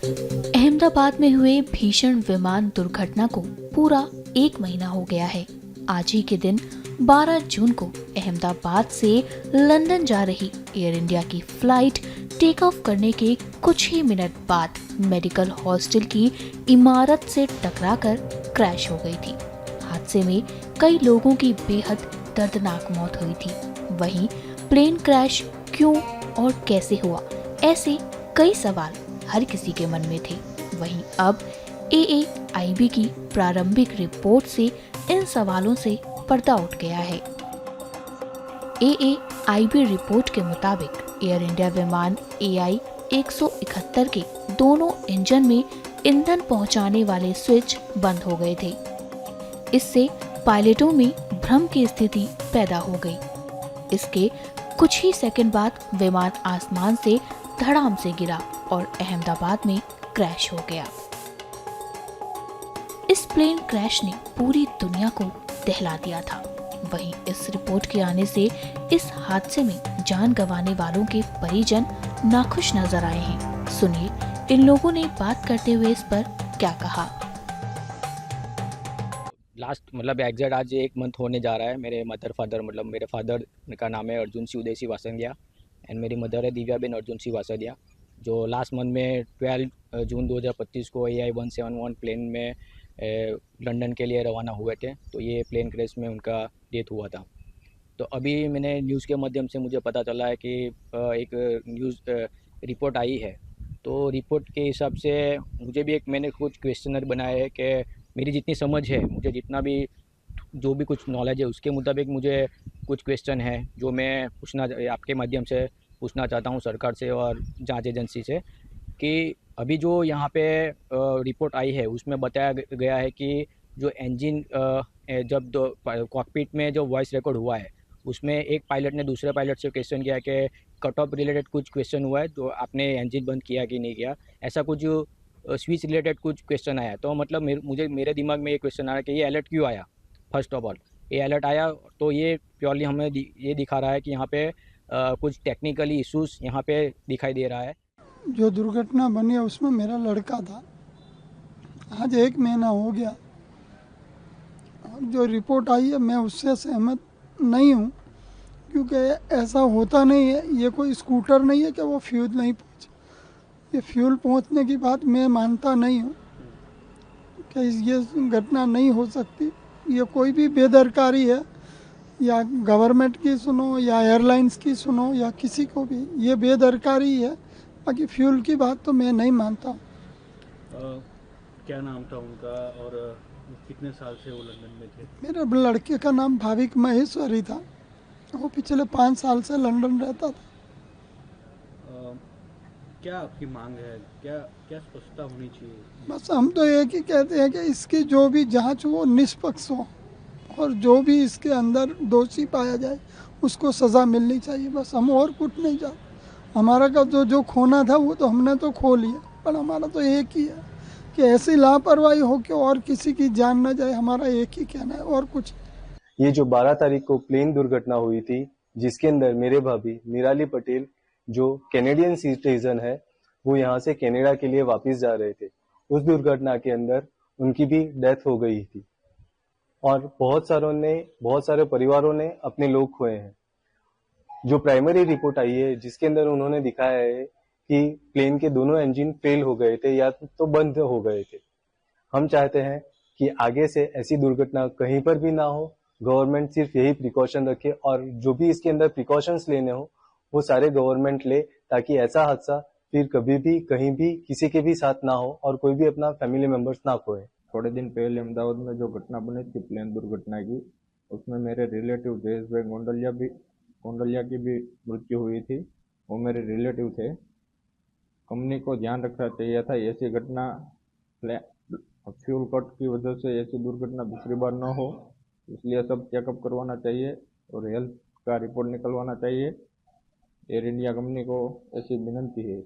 अहमदाबाद में हुए भीषण विमान दुर्घटना को पूरा 1 महीना हो गया है। आज ही के दिन 12 जून को अहमदाबाद से लंदन जा रही एयर इंडिया की फ्लाइट टेक ऑफ करने के कुछ ही मिनट बाद मेडिकल हॉस्टल की इमारत से टकराकर क्रैश हो गई थी। हादसे में कई लोगों की बेहद दर्दनाक मौत हुई थी। वहीं प्लेन क्रैश क्यों और कैसे हुआ, ऐसे कई सवाल हर किसी के मन में थे। वहीं अब AAIB की प्रारंभिक रिपोर्ट से इन सवालों से पर्दा उठ गया है। AAIB रिपोर्ट के मुताबिक एयर इंडिया विमान AI 171 के दोनों इंजन में ईंधन पहुंचाने वाले स्विच बंद हो गए थे। इससे पायलटों में भ्रम की स्थिति पैदा हो गई। इसके कुछ ही सेकंड बाद विमान आसमान से धड़ाम से गिरा और अहमदाबाद में क्रैश हो गया। इस प्लेन क्रैश ने पूरी दुनिया को दहला दिया था। वहीं इस रिपोर्ट के आने से इस हादसे में जान गंवाने वालों के परिजन नाखुश नजर आए हैं। सुनिए इन लोगों ने बात करते हुए इस पर क्या कहा। लास्ट एग्जैक्ट आज 1 मंथ होने जा रहा है। मेरे मदर फादर मेरे फादर का नाम है अर्जुन सिंह उदय सिंह वासंदिया एंड मेरी मदर है दिव्या बेन अर्जुन सिंह वासंदिया, जो लास्ट मंथ में 12 जून 2025 को AI 171 प्लेन में लंदन के लिए रवाना हुए थे। तो ये प्लेन क्रैश में उनका डेथ हुआ था। तो अभी मैंने न्यूज़ के माध्यम से मुझे पता चला है कि एक न्यूज़ रिपोर्ट आई है। तो रिपोर्ट के हिसाब से मुझे भी मैंने कुछ क्वेश्चनर बनाए हैं कि मेरी जितनी समझ है, मुझे जितना भी जो भी कुछ नॉलेज है उसके मुताबिक मुझे कुछ क्वेश्चन है जो मैं आपके माध्यम से पूछना चाहता हूँ सरकार से और जांच एजेंसी से कि अभी जो यहाँ पे रिपोर्ट आई है उसमें बताया गया है कि जो इंजन जब कॉकपिट में जो वॉइस रिकॉर्ड हुआ है उसमें एक पायलट ने दूसरे पायलट से क्वेश्चन किया कि कट ऑफ रिलेटेड कुछ क्वेश्चन हुआ है, जो आपने इंजन बंद किया कि नहीं किया, ऐसा कुछ स्विच रिलेटेड कुछ क्वेश्चन आया। तो मेरे दिमाग में ये क्वेश्चन आया कि ये अलर्ट क्यों आया। फर्स्ट ऑफ ऑल ये अलर्ट आया तो ये प्योरली हमें ये दिखा रहा है कि यहाँ पे कुछ टेक्निकली इश्यूज यहाँ पे दिखाई दे रहा है। जो दुर्घटना बनी है उसमें मेरा लड़का था। आज 1 महीना हो गया और जो रिपोर्ट आई है मैं उससे सहमत नहीं हूँ, क्योंकि ऐसा होता नहीं है। ये कोई स्कूटर नहीं है कि वो फ्यूल नहीं पहुँचे। ये फ्यूल पहुँचने की बात मैं मानता नहीं हूँ कि ये घटना नहीं हो सकती। ये कोई भी बेदरकारी है, या गवर्नमेंट की सुनो या एयरलाइंस की सुनो या किसी को भी, ये बेदरकारी है। बाकी फ्यूल की बात तो मैं नहीं मानता हूँ। क्या नाम था उनका और कितने साल से वो लंदन में थे? मेरे लड़के का नाम भाविक महेश्वरी था। वो पिछले 5 साल से लंदन रहता था। क्या आपकी मांग है, क्या क्या स्पष्टता होनी चाहिए? बस हम तो एक ही कहते हैं कि इसकी जो भी जांच हो निष्पक्ष हो और जो भी इसके अंदर दोषी पाया जाए उसको सज़ा मिलनी चाहिए। बस हम और कुछ नहीं चाहते। हमारा का जो खोना था वो तो हमने तो खो लिया, पर हमारा तो एक ही है कि ऐसी लापरवाही हो कि और किसी की जान न जाए। हमारा एक ही कहना है और कुछ। ये जो 12 तारीख को प्लेन दुर्घटना हुई थी, जिसके अंदर मेरे भाभी निराली पटेल जो कैनेडियन सिटीजन है, वो यहाँ से कनाडा के लिए वापस जा रहे थे। उस दुर्घटना के अंदर उनकी भी डेथ हो गई थी और बहुत सारे परिवारों ने अपने लोग खोए हैं। जो प्राइमरी रिपोर्ट आई है जिसके अंदर उन्होंने दिखाया है कि प्लेन के दोनों इंजन फेल हो गए थे या तो बंद हो गए थे। हम चाहते हैं कि आगे से ऐसी दुर्घटना कहीं पर भी ना हो। गवर्नमेंट सिर्फ यही प्रिकॉशन रखे और जो भी इसके अंदर प्रिकॉशंस लेने हो वो सारे गवर्नमेंट ले, ताकि ऐसा हादसा फिर कभी भी कहीं भी किसी के भी साथ ना हो और कोई भी अपना फैमिली मेंबर्स ना खोए। थोड़े दिन पहले अहमदाबाद में जो घटना बनी थी प्लेन दुर्घटना की, उसमें मेरे रिलेटिव जयेश भाई गोंडलिया की भी मृत्यु हुई थी। वो मेरे रिलेटिव थे। कंपनी को ध्यान रखना चाहिए था ऐसी घटना फ्यूल कट की वजह से ऐसी दुर्घटना दूसरी बार न हो, इसलिए सब चेकअप करवाना चाहिए और हेल्थ का रिपोर्ट निकलवाना चाहिए। एयर इंडिया कंपनी को ऐसी विनंती है।